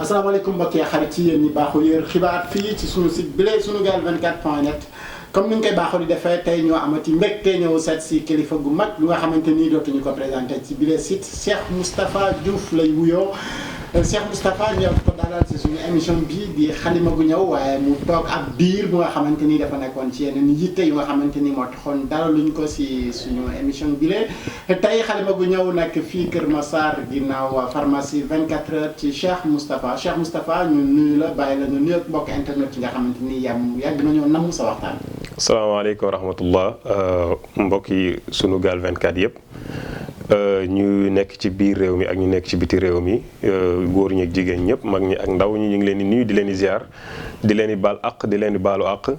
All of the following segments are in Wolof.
asalaamaaleykum mbokk yi xarit yi yéen ñi baaxoo yër xibaar fii ci sunu site bile sunugal24.net comme ni ñu koy baaxoo di defee tey ñoo amati mbégte ñëw seet si kilifa gu mag lu nga xamante ni dootuñu ko présenté ci bile site Cheikh Moustapha Diouf lay wuyoo. Cheikh Moustapha ñëw ko dalal ci suñu émission bi di xalima gu ñëw waaye mu toog ab biir bu nga xamante ni dafa nekkoon ci yeneen yitte yu nga xamante ni moo taxoon dalaluñ ko si suñu émission bi lee tey xalima gu ñëw nekk fii Kër Massar ginnaaw pharmacie 24 heures ci Cheikh Moustapha ñu nuyu la bàyyi la ñu nuyu ak mbokk internet yi nga xamante ni yàgg nañoo namm sa waxtaan. asalaamaaleykum wa rahmatullah mbokk yi Sunugal 24 yëpp. ñu nekk ci biir réew mi ak ñu nekk ci biti réew mi góor ñi ak jigéen ñëpp mag ñi ak ndaw ñi ñu ngi leen di nuyu di leen di ziar di leen di baal àq di leen di baalu àq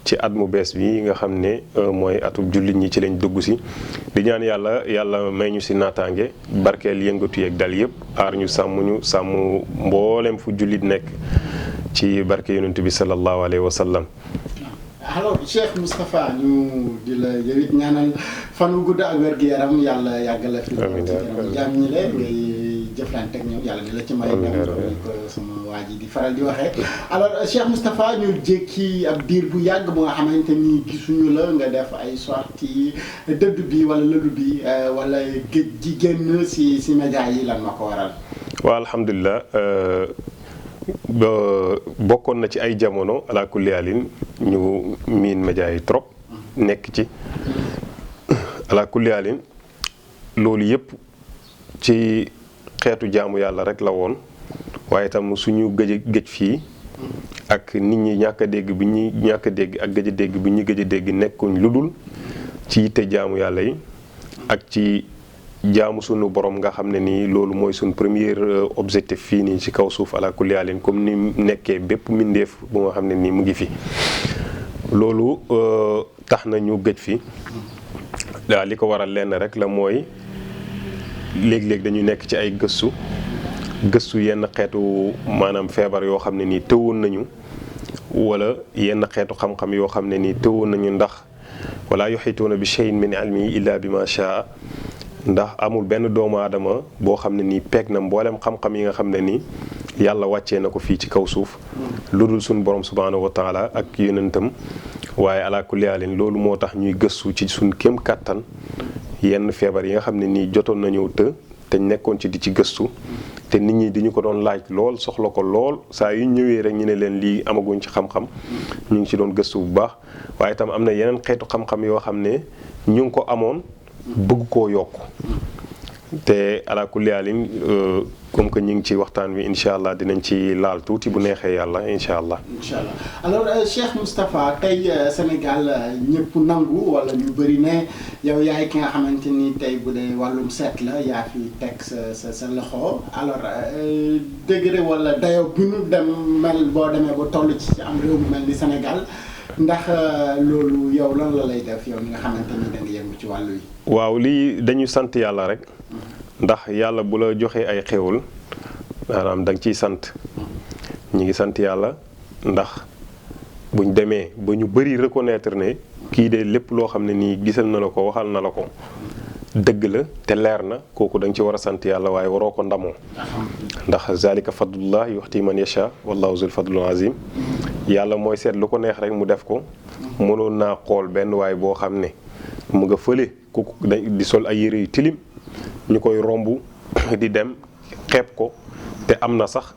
ci at mu bees bi nga xam ne mooy atub jullit ñi ci lañ dugg si di ñaan yàlla may ñu si naataange barkeel yëngatu yeeg dal yëpp aar ñu sàmm mboolem fu jullit nekk ci barke yonent bi sallallahu alayhi wa sallam. alors Cheikh Moustapha ñu di la yow it ñaanal fan wu gudd ak wér gu yaram yàlla yàgg la fi. amiin jaam ñi le ngay jëflante ak ñoom yàlla di la ci may. amiin ko sama waa ji di faral di waxee. alors Cheikh Moustapha ñu jékki ab diir bu yàgg bu nga xamante ni gisuñu la nga def ay sorties dëdd bi wala lëdu bi wala géej gi génn si média yi lan ma ko waral. waaw alhamdulilah. bokkoon na ci ay jamono ala kulli alin ñu miin média yi trop nekk ci ala kulli alin loolu yëpp ci xeetu jaamu yàlla rek la woon waaye itam suñu gëj fii ak nit ñi ñàkk a dégg bi ñuy ñàkk a dégg ak gëj a dégg bi ñu gëj a dégg nekkuñ lu dul ci yitte jaamu yàlla yi ak ci jaamu sunu borom nga xam ne nii loolu mooy suñ premier objectif fii nii ci kaw suuf ala kulli alin comme ni nekkee bépp mbindeef bu nga xam ne nii mu ngi fi loolu tax na ñu gëj fi waaw li ko waral lenn rek la mooy léeg-léeg dañu nekk ci ay gëstu yenn xeetu maanaam feebar yoo xam ne nii tëwoon nañu wala yenn xeetu xam-xam yoo xam ne nii tëwoon nañu ndax wala yuhituuna bi shay'in min ilmihi illa bi ma shaa ndax amul benn doomu aadama boo xam ne nii peeg na mboolem xam-xam yi nga xam ne nii yàlla wàccee na ko fii ci kaw suuf lu dul suñ borom subhaanahu wa taala ak yonentam waaye ala kulli haalin loolu moo tax ñuy gëstu ci suñ kéem kàttan yenn feebar yi nga xam ne nii jotoon nañoo te nekkoon ci di ci gëstu te nit ñi di ñu ko doon laaj lool soxla ko lool saa yu ñëwee rek ñu ne leen lii amaguñ ci xam-xam ñu ngi ci doon gëstu bu baax waaye itam am na yeneen xeetu xam-xam yoo xam ne ñu ngi ko amoon bëgg koo yokk te ala kulli haalin comme que ñu ngi ci waxtaan wi incha allah dinañ ci laal tuuti bu neexee yàlla incha allah. incha allah alors Cheikh Moustapha tey Sénégal ñëpp nangu wala ñu bëri ne yow yaay ki nga xamante ni tey bu dee wàllum seet la yaa fi teg sa loxo alors degré wala dayo bi nu dem mel boo demee ba toll ci am réew mu mel ni Sénégal. ndax loolu yow lan la lay def yow mi nga xamante ni da nga yëngu ci wàllu yi. waaw lii dañu sant yàlla rek ndax yàlla bu la joxee ay xéwal maanaam da nga ciy sant ñi ngi sant yàlla ndax buñ demee ba ñu bëri reconnaître ne kii de lépp loo xam ne nii gisal na la ko waxal na la ko dëgg la te leer na kooku da nga ci war a sant yàlla waaye waroo ko ndamoo ndax zalika fadlullah yuxti man yasha wallahu zul fadlul azim yàlla mooy seet lu ko neex rek mu def ko mënoon naa xool benn waay boo xam ne mu nga fële kooku di sol ay yére yu tilim ñu koy romb di dem xeeb ko te am na sax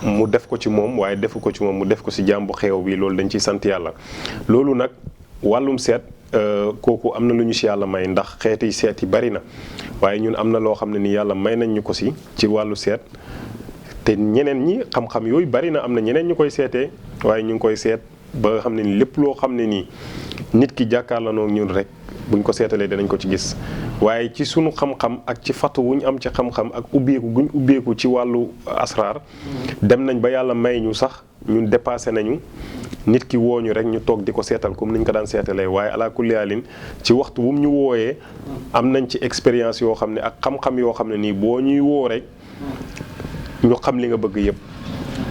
mu def ko ci moom waaye defu ko ci moom mu def ko ci jàmbu xeew bi loolu dañ ciy sant yàlla loolu nag wàllum seet kooku am na lu ñu ci yàlla may ndax xeeti seet yi bari na waaye ñun am na loo xam ne ni yàlla may nañ ñu ko ci wàllu seet te ñeneen ñi xam-xam yooyu bari na am na ñeneen ñu koy seetee waaye ñu ngi koy seet ba nga xam ne ni lépp loo xam ne nii nit ki jàkkaarloo ñun rek buñ ko seetalee danañ ko ci gis waaye ci sunu xam-xam ak ci fatu wuñ am ci xam-xam ak ubbeeku guñ ubbeeku ci wàllu asraar dem nañ ba yàlla may ñu sax ñun dépassé nañu nit ki wooñu rek ñu toog di ko seetal comme niñ ko daan seetalee waaye ala kulli haalin ci waxtu wu mu ñu wooyee am nañ ci expérience yoo xam ne ak xam-xam yoo xam ne nii boo ñuy woo rek ñu xam li nga bëgg yëpp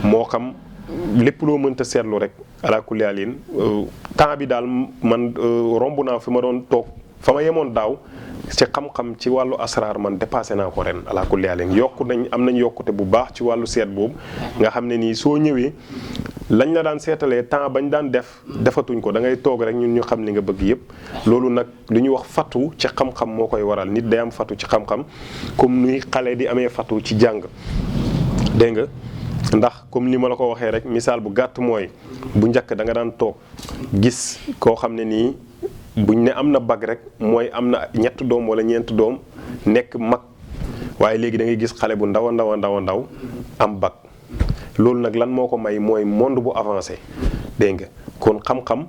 moo xam lépp loo mënta seetlu rek ala kulli haalin temps bi daal man romb naa fi ma doon toog fa ma yemoon daaw ci xam-xam ci wàllu asraar man dépassé naa ko ren ala kulli leen yokku nañ am nañ yokkute bu baax ci wàllu seet boobu nga xam ne nii soo ñëwee lañ la daan seetalee temps bañ daan defatuñ ko da ngay toog rek ñun ñu xam li nga bëgg yëpp loolu nag lu ñuy wax fatu ci xam-xam moo koy waral nit day am fatu ci xam-xam comme nuy xale di amee fatu ci jàng dégg nga ndax comme ni ma la ko waxee rek misaal bu gàtt mooy bu njëkk da nga daan toog gis koo xam ne nii buñ ne am na bag rek mooy am na ñett doom wala ñeent doom nekk mag waaye léegi da ngay gis xale bu ndaw a ndaw a ndaw a ndaw am bag loolu nag lan moo ko may mooy monde bu avancé dégg nga kon xam-xam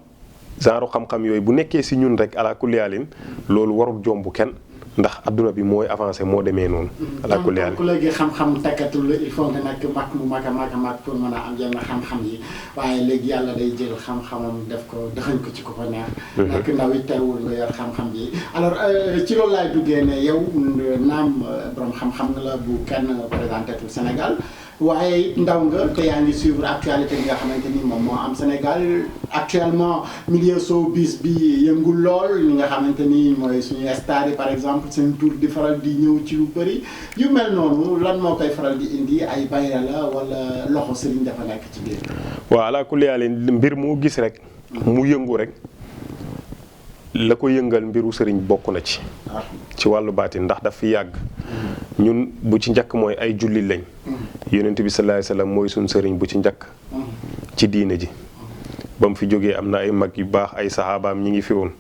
genre xam-xam yooyu bu nekkee si ñun rek ala kulli haalin loolu warul jomb kenn ndax adduna bi mooy avancé moo demee noonu. ala kulli haalin ku léegi xam-xam takkatul il faut nga nekk mag mu mag a mag pour mën a am yenn xam-xam yi waaye léegi yàlla day jël xam-xamam def ko dëxañ ko ci ko ko neex. nekk ndaw it teewul nga yor xam-xam bi alors ci loolu laay duggee ne yow naam borom xam-xam nga la bu kenn présenté tout Sénégal. waaye ndaw nga te yaa ngi suivre actualité bi nga xamante ni moom moo am Sénégal actuellement milieu showbiz bi yëngul lool ñi nga xamante ni mooy suñu star yi par exemple seen tour di faral di ñëw ci lu bëri yu mel noonu lan moo koy faral di indi ay bayra la wala loxo sëriñ dafa nekk ci biir. waaw ala kulli haal mbir moo gis rek. mu yëngu rek la ko yëngal mbiru sëriñ bokk na ci. ci wàllu baatin ndax daf fi yàgg. ñun bu ci njëkk mooy ay jullit lañ. yonent bi sallallahu alayhi wasallam mooy suñ sëriñ bu ci njëkk. ci diine ji. ba mu fi jógee am na ay mag yu baax ay saxaabaam ñi ngi fi woon.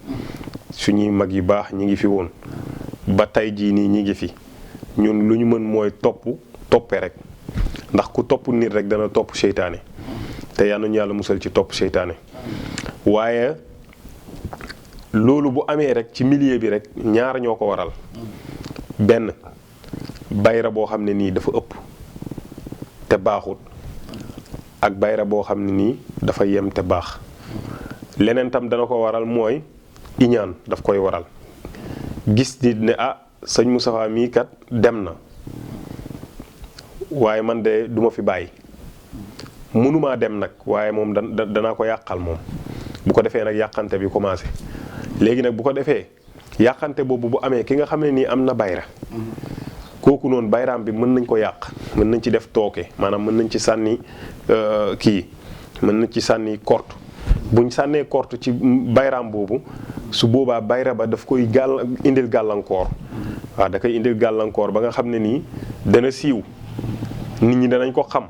suñuy mag yu baax ñi ngi fi woon. ba tey jii nii ñi ngi fi. ñun lu ñu mën mooy toppe rek. ndax ku topp nit rek dana topp seytaane. te yal nañu yàlla musal ci topp seytaane. waaye loolu bu amee rek ci milieu bi rek ñaar ñoo ko waral. benn bayra boo xam ne nii dafa ëpp te baaxut ak bayra boo xam ne nii dafa yem te baax leneen tam dana ko waral mooy iñaan daf koy waral gis nit ne sëñ Moustapha mii kat dem na waaye man de duma fi bàyyi mënumaa dem nag waaye moom danaa ko yàqal moom bu ko defee nag yàqante bi commencé léegi nag bu ko defee yàqante boobu bu amee ki nga xam ne nii am na bayra kooku noonu bayraam bi mën nañ ko yàq mën nañ ci def tooke maanaam mën nañ ci sànni mën nañ ci sànni korte buñ sànnee korte ci bayraam boobu su boobaa bayra ba daf koy indil gàllankoor waaw da koy indil gàllankoor ba nga xam ne nii dana siiw nit ñi danañ ko xam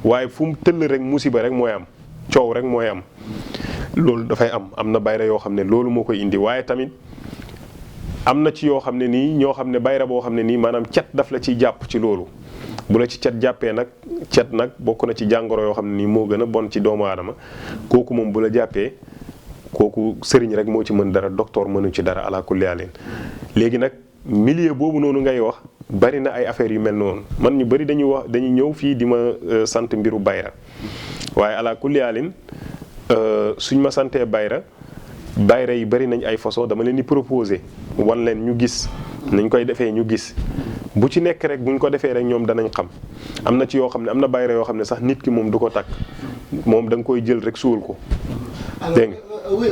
waaye fu mu tëll rek musiba rek mooy am coow rek mooy am loolu dafay am na bayra yoo xam ne loolu moo koy indi waaye tamit am na ci yoo xam ne nii ñoo xam ne bayra boo xam ne nii maanaam cet daf la ciy jàpp ci loolu bu la ci cet jàppee nag cet nag bokk na ci jàngoro yoo xam ne nii moo gën a bon ci doomu aadama kooku moom bu la jàppee kooku sëriñ rek moo ci mën dara docteur mënu ci dara ala kulli haalin léegi nag milieu boobu noonu ngay wax bari na ay affaires yu mel noonu man ñu bari dañuy ñëw fii di ma sant mbiru bayra waaye ala kulli haalin suñ ma santee bayra yi bari nañ ay façon dama leen di proposer wan leen ñu gis nañ koy defee ñu gis bu ci nekk rek buñ ko defee rek ñoom danañ xam am na ci yoo xam ne am na bayra yoo xam ne sax nit ki moom du ko takk moom da nga koy jël rek suul ko. dégg nga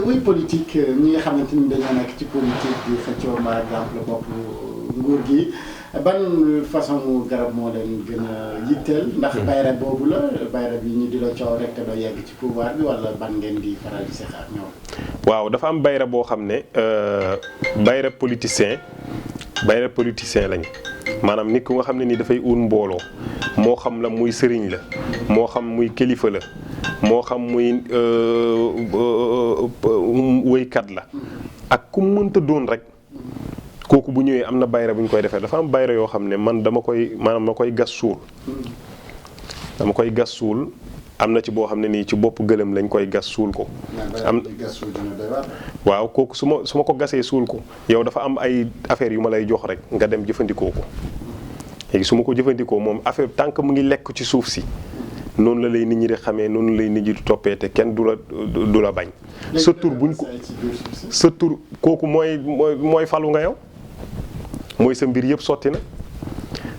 oui politique ñi nga xamante ni dañoo nekk ci politique di xëccoo par exemple bopp nguur gi ban façon garab moo leen gën a yitteel ndax bayra boobu la bayra bi ñu di la coow rek te doo yegg ci pouvoir bi wala ban ngeen di faral di seq ak ñoom. waaw dafa am bayra boo xam ne bayra politicien lañ maanaam nit ku nga xam ne ni dafay uun mbooloo moo xam la muy sëriñ la moo xam muy kilifa la moo xam muy wëykat la ak ku mënta doon rek kooku bu ñëwee am na bayra bu ñu koy defee dafa am bayra yoo xam ne man dama koy gas suul am na ci boo xam ne nii ci bopp gëlëm lañ koy gas suul ko. waaw kooku su ma ko gasee suul ko yow dafa am ay affaires yu ma lay jox rek nga dem jëfandikoo ko léegi su ma ko jëfandikoo moom affaire tant que mu ngi lekk ci suuf si noonu la lay nit ñi di xamee noonu lay nit ñi di toppee te kenn du la bañ. sa tur buñ ko sa tur kooku mooy falu nga yow mooy sa mbir yëpp sotti na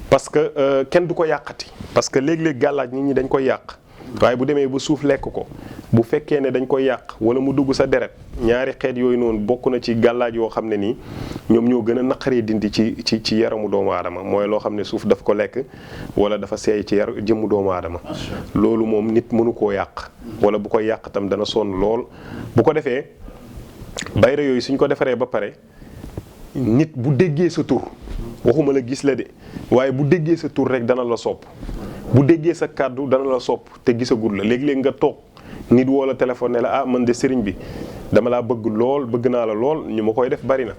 parce que kenn du ko yàqati parce que léeg-léeg gàllaaj nit ñi dañ koy yàq. waaye bu demee ba suuf lekk ko bu fekkee ne dañ koy yàq wala mu dugg sa deret ñaari xeet yooyu noonu bokk na ci gàllaaj yoo xam ne nii ñoom ñoo gën a naqaree dindi ci yaramu doomu aadama mooy loo xam ne suuf daf ko lekk wala dafa seey ci jëmmu doomu aadama loolu moom nit mënu koo yàq wala bu koy yàq tam dana sonn lool bu ko defee bayra yooyu suñ ko defaree ba pare nit bu déggee sa tur waxuma la gis la de waaye bu déggee sa tur rek dana la sopp bu déggee sa kàddu dana la sopp te gisagul la léeg-léeg nga toog nit woo la téléphone ne la man de sëriñ bi dama laa bëgg lool bëgg naa la lool ñu ma koy def bari na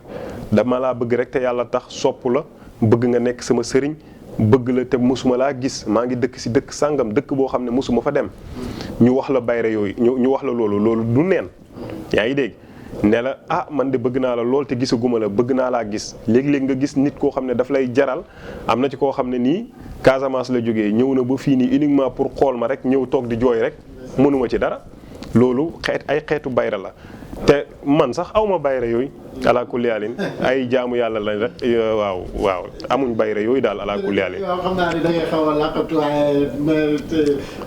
dama laa bëgg rek te yàlla tax sopp la bëgg nga nekk sama sëriñ bëgg la te mosuma laa gis maa ngi dëkk si dëkk sàngam dëkk boo xam ne mosuma fa dem ñu wax la bayra yooyu ñu wax la loolu du neen yaa ngi dégg ne la man de bëgg naa la lool te gisaguma la bëgg naa laa gis léegi-léegi nga gis nit koo xam ne daf lay jaral am na ci koo xam ne nii Casamance la jógee ñëw na ba fii nii uniquement pour xool ma rek ñëw toog di jooy rek mënuma ci dara loolu ay xeetu bayra la te man sax awma bayra yooyu ala kulli haalin ay jaamu yàlla lañ rek waaw amuñ bayra yooyu daal ala kulli haalin. waaw xam naa ne da ngay xaw a laqatu waaye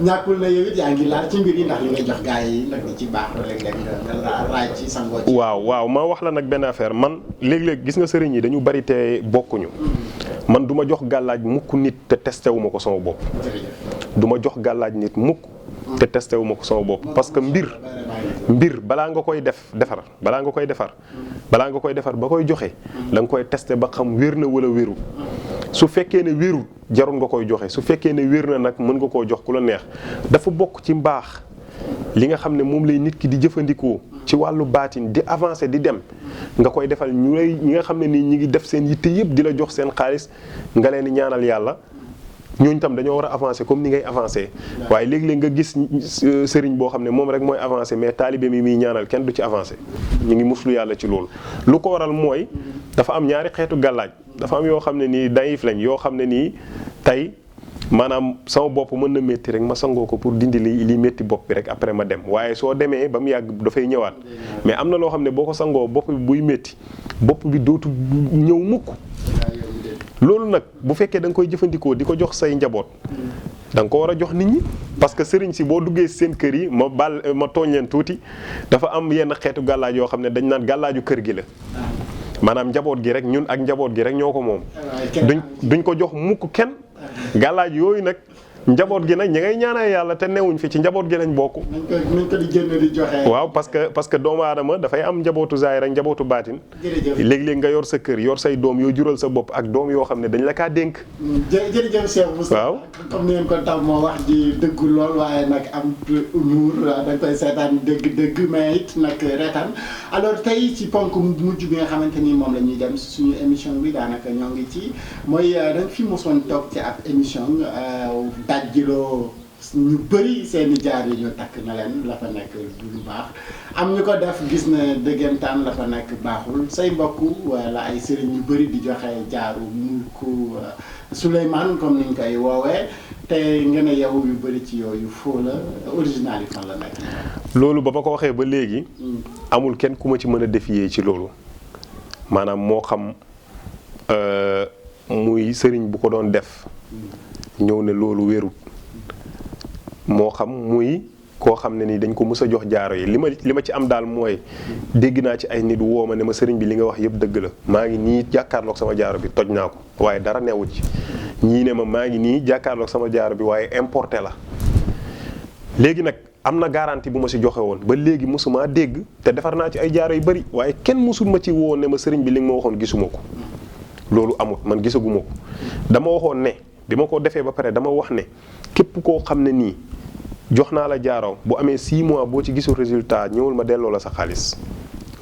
ñàkkul na yow it yaa ngi laal ci mbir yi ndax li ngay jox gars yi nag di ci baax léeg-léeg nga raaj ci sangoo ci. waaw ma wax la nag benn affaire man léeg-léeg gis nga sëriñ yi dañu bari te bokkuñu man du ma jox gàllaaj mukk nit te testé wu ma ko sama bopp. du ma jox gàllaaj nit mukk te testé wu ma ko sama bopp parce que mbir balaa nga koy defar balaa nga koy defar ba koy joxe da nga koy testé ba xam wér na wala wérul su fekkee ne wérul jarul nga koy joxe su fekkee ne wér na nag mën nga koo jox ku la neex dafa bokk ci mbaax li nga xam ne moom lay nit ki di jëfandikoo ci wàllu baatin di avancer di dem nga koy defal ñi nga xam ne nii ñi ngi def seen yitte yëpp di la jox seen xaalis nga leen di ñaanal yàlla ñooñu tam dañoo war a avancer comme ni ngay avancer waaye léeg-léeg nga gis sëriñ boo xam ne moom rek mooy avancer mais taalibe mi muy ñaanal kenn du ci avancer ñu ngi muslu yàlla ci loolu. lu ko waral mooy dafa am ñaari xeetu gàllaaj dafa am yoo xam ne nii dayif lañ yoo xam ne nii tey maanaam sama bopp mën na métti rek ma sangoo ko pour dindi li métti bopp bi rek après ma dem waaye soo demee ba mu yàgg dafay ñëwaat mais am na loo xam ne boo ko sangoo bopp bi buy métti bopp bi dootu ñëw mukk. loolu nag bu fekkee da nga koy jëfandikoo di ko jox say njaboot da nga ko war a jox nit ñi parce que sëriñ si boo duggee seen kër yi ma tooñ leen tuuti dafa am yenn xeetu gàllaaj yoo xam ne dañ naan gàllaaju kër gi la maanaam njaboot gi rek ñun ak njaboot gi rek ñoo ko moom duñ ko jox mukk kenn gàllaaj yooyu nag njaboot gi nag ñi ngay ñaanal yàlla te newuñ fi ci njaboot gi lañ bokk. nañ ko di génn di joxe. waaw parce que doomu aadama dafay am njabootu zaahir ak njabootu baatin. léeg-léeg nga yor sa kër yor say doom yoo jural sa bopp ak doom yoo xam ne dañ la kaa dénk. jërëjëf Cheikh Moussa. waaw comme ni ngeen ko tam moo wax ji dëggu lool waaye nag am humour da nga koy seetaan dëgg mais it nag reetaan alors tey ci ponk mujj bi nga xamante ni moom la ñuy dem suñu émission bi daanaka ñoo ngi ci mooy dañ fi mosoon toog ci ab émission. dajjiloo ñu bëri seeni jaar yi ñu takk na leen la fa nekk lu baax am ñu ko def gis na dëggantaan la fa nekk baaxul say mbokk wala ay sëriñ yu bëri di joxe jaaru mulku Souleymane comme niñ koy woowee te nga ne yow yu bëri ci yooyu foo la original yi fan la nekk. loolu ba ma ko waxee ba léegi amul kenn ku ma ci mën a défier ci loolu maanaam moo xam muy sëriñ bu ko doon def ñëw ne loolu wérut moo xam muy koo xam ne ni dañ ko mës a jox jaaro yi li ma ci am daal mooy dégg naa ci ay nit woo ma ne ma sëriñ bi li nga wax yëpp dëgg la maa ngi nii jàkkaarloog sama jaaro bi toj naa ko waaye dara newut ci ñii ne ma maa ngi nii jàkkaarloog sama jaaro bi waaye importé la léegi nag am na garantie bu ma si joxe woon ba léegi mësumaa dégg te defar naa ci ay jaaro yu bëri waaye kenn mësul ma ci woo ne ma sëriñ bi li nga ma waxoon gisuma ko loolu amut man gisaguma ko dama waxoon ne bi ma ko defee ba pare dama wax ne képp koo xam ne nii jox naa la jaaro bu amee 6 mois boo ci gisul résultat ñëwul ma delloo la sa xaalis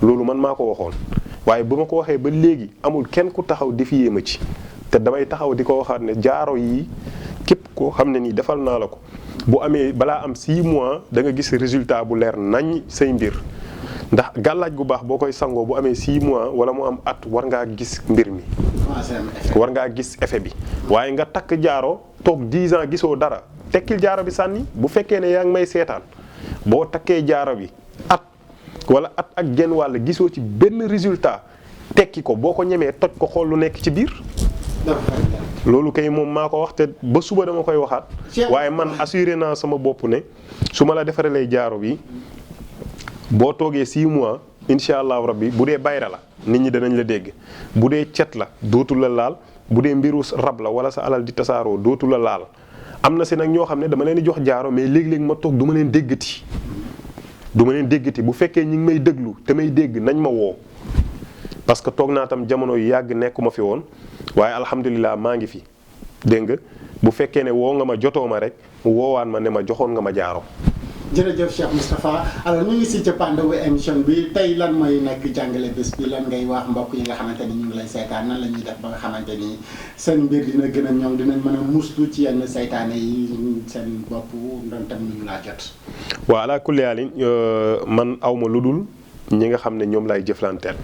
loolu man maa ko waxoon waaye bu ma ko waxee ba léegi amul kenn ku taxaw défier ma ci te damay taxaw di ko waxaat ne jaaro yi képp koo xam ne nii defal naa la ko bu amee balaa am 6 mois da nga gis résultat bu leer nañ say mbir ndax gàllaaj gu baax boo koy sangoo bu amee 6 mois wala mu am at war ngaa gis mbir mi war ngaa gis effet bi waaye nga takk jaaro toog 10 ans gisoo dara tekkil jaaro bi sànni bu fekkee ne yaa ngi may seetaan boo takkee jaaro bi at wala at ak genn wàll gisoo ci benn résultat tekki ko boo ko ñemee toj ko xool lu nekk ci biir loolu kay moom maa ko wax te ba suba dama koy waxaat. waaye man assuré naa sama bopp ne su ma la defaree jaaro bi boo toogee 6 mois incha allahu rabbi bu dee bayra la nit ñi danañ la dégg bu dee cet la dootul la laal bu dee mbiru rab la wala sa alal di tasaaroo dootul la laal. am na si nag ñoo xam ne dama leen di jox jaaro mais léeg-léeg ma toog du ma leen déggati bu fekkee ñi ngi may déglu te may dégg nañ ma woo parce que toog naa tam jamono yu yàgg nekkuma fi woon waaye alhamdulilah maa ngi fi dégg nga bu fekkee ne woo nga ma jotoo ma rek woowaan ma ne ma joxoon nga ma jaaro. jërëjëf Cheikh Moustapha alors ñu ngi si cappaandawu émission bi tey lan mooy nekk jàngale bés bi lan ngay wax mbokk yi nga xamante ni ñu ngi lay seetaan nan la ñuy def ba nga xamante ni seen mbir dina gën a ñoŋ dinañ mën a muslu ci yenn saytaane yi seen bopp doon tam ñu laa jot. waaw ala kulli haalin man awma lu dul ñi nga xam ne ñoom laay jëflanteel.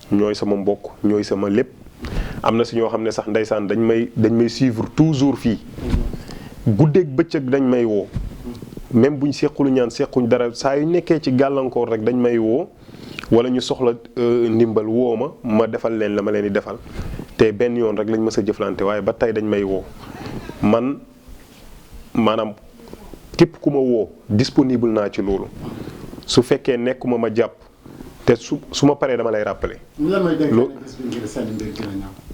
ñooy sama mbokk ñooy sama lépp. am na si ñoo xam ne sax ndeysaan dañ may suivre toujours fii. guddeeg bëccëg dañ may woo. même buñ sequlu ñaan sequñ dara saa yu nekkee ci gàllankoor rek dañ may woo wala ñu soxla ndimbal woo ma defal leen la ma leen di defal te benn yoon rek lañ mës a jëflante waaye ba tey dañ may woo man maanaam képp ku ma woo disponible naa ci loolu su fekkee nekkuma ma jàpp te su ma paree dama lay rappeler.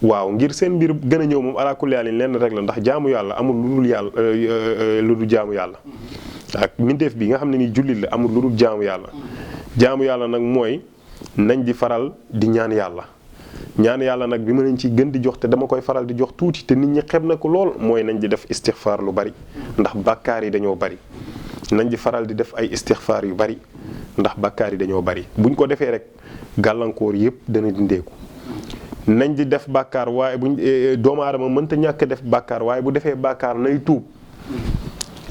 waaw ngir seen mbir gën a ñëw moom alaa kulli haal lenn rek la ndax jaamu yàlla amul lu dul yàlla lu dul jaamu yàlla. ak mindeef bi nga xam ne ni jullit la amul lu dul jaamu yàlla. jaamu yàlla nag mooy nañ di faral di ñaan yàlla. ñaan yàlla nag bi ma leen ci gën di jox te dama koy faral di jox tuuti te nit ñi xeeb na ko lool mooy nañ di def istixfaar lu bari ndax bàkkaar yi dañoo bari. nañ di faral di def ay istixfaar yu bari ndax bàkkaar yi dañoo bari buñ ko defee rek gàllankoor yëpp dana dindeeku. nañ di def bàkkaar waaye buñ doomu aadama mënta ñàkk def bàkkaar waaye bu defee bàkkaar nay tuub.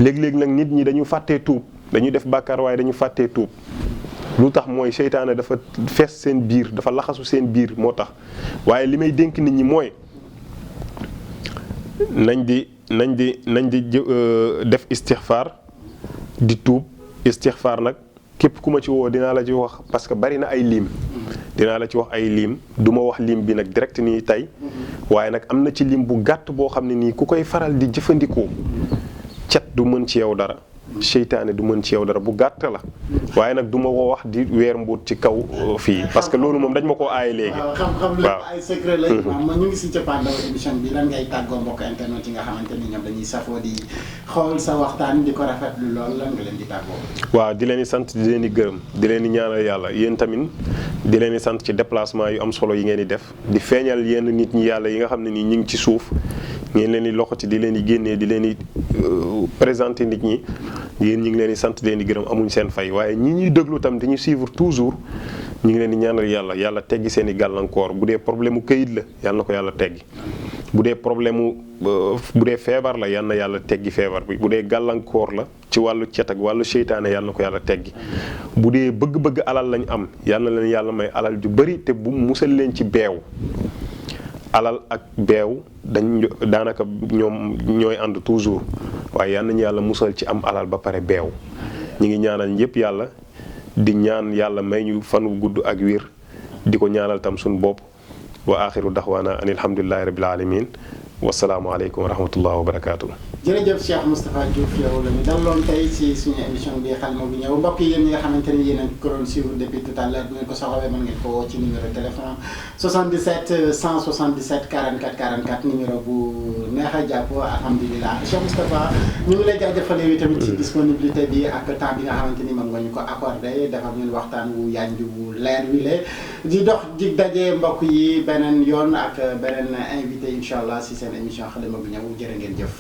léeg-léeg nag nit ñi dañu fàttee tuub dañuy def bàkkaar waaye dañu fàttee tuub lu tax mooy seytaane dafa fees seen biir dafa laxasu seen biir moo tax waaye li may dénk nit ñi mooy nañ di def istixfaar di tuub istixfaar nag képp ku ma ci woo dinaa la ci wax parce que bari na ay lim dinaa la ci wax ay lim du ma wax lim bi nag direct nii tey waaye nag am na ci lim bu gàtt boo xam ne nii ku koy faral di jëfandikoo cat du mën ci yow dara seytaane du mën ci yow dara bu gàtt la waaye nag du ma ko wax di weer mbuut ci kaw fii parce que loolu moom dañ ma koo aaye léegi. waaw xam-xam lépp ay secret la. waaw ñu ngi si cappaandawu émission bi lan ngay tàggoo mbokk internet yi nga xamante ni ñoom dañuy safoo di xool sa waxtaan di ko rafetlu lool lan nga leen di tàggoo. waaw di leen di sant di leen di gërëm di leen di ñaanal yàlla yéen tamit di leen di sant ci déplacement yu am solo yi ngeen di def di feeñal yenn nit ñi yàlla yi nga xam ne nii ñu ngi ci suuf ngeen leen di loxoti di leen di génnee di leen di présenter nit ñi yéen ñu ngi leen di sant di leen di gërëm amuñ seen fay waaye ñi ñuy déglu tam dañuy suivre toujours ñu ngi leen di ñaanal yàlla teggi seen i gàllankoor bu dee problème mu këyit la yàlla na ko yàlla teggi bu dee problème mu bu dee feebar la yàlla na yàlla teggi feebar bi bu dee gàllankoor la ci wàllu cet ak wàllu seytaane yàlla na ko yàlla teggi bu dee bëgg-bëgg alal lañ am yàlla na leen yàlla may alal ju bari te bu musal leen ci beew alal ak beew daanaka ñoom ñooy ànd toujours waaye yal nañu yàlla musal ci am alal ba pare beew ñi ngi ñaanal ñëpp yàlla di ñaan yàlla may ñu fan wu gudd ak wér di ko ñaanal tam suñu bopp wa axiru daxwaana an alhamdulillahi rabbil alamin wasalaamu aleykum wa rahmatullahi wa barakaatu. jërëjëf Cheikh Moustapha Diouf yow la ñu daloon tey ci suñu émission bi Xalima bu ñëw mbokk yi yéen ñi nga xamante ni yéen a ko doon suivre depuis tout à l'heure bu ngeen ko soxlawee mën ngeen ko woo ci numéro téléphone 77 177 44 44 numéro bu neex a jàpp alhamdulilah Cheikh Moustapha ñu ngi lay jaajëfal yow tamit ci disponibilité bi ak temps bi nga xamante ni mën nga ñu ko accordé dafa ñun waxtaan wu yanj wu leer wi le di dox di daje mbokk yi beneen yoon ak beneen invité incha allah si seen émission Xalima bu ñëw jërë ngeen jëf.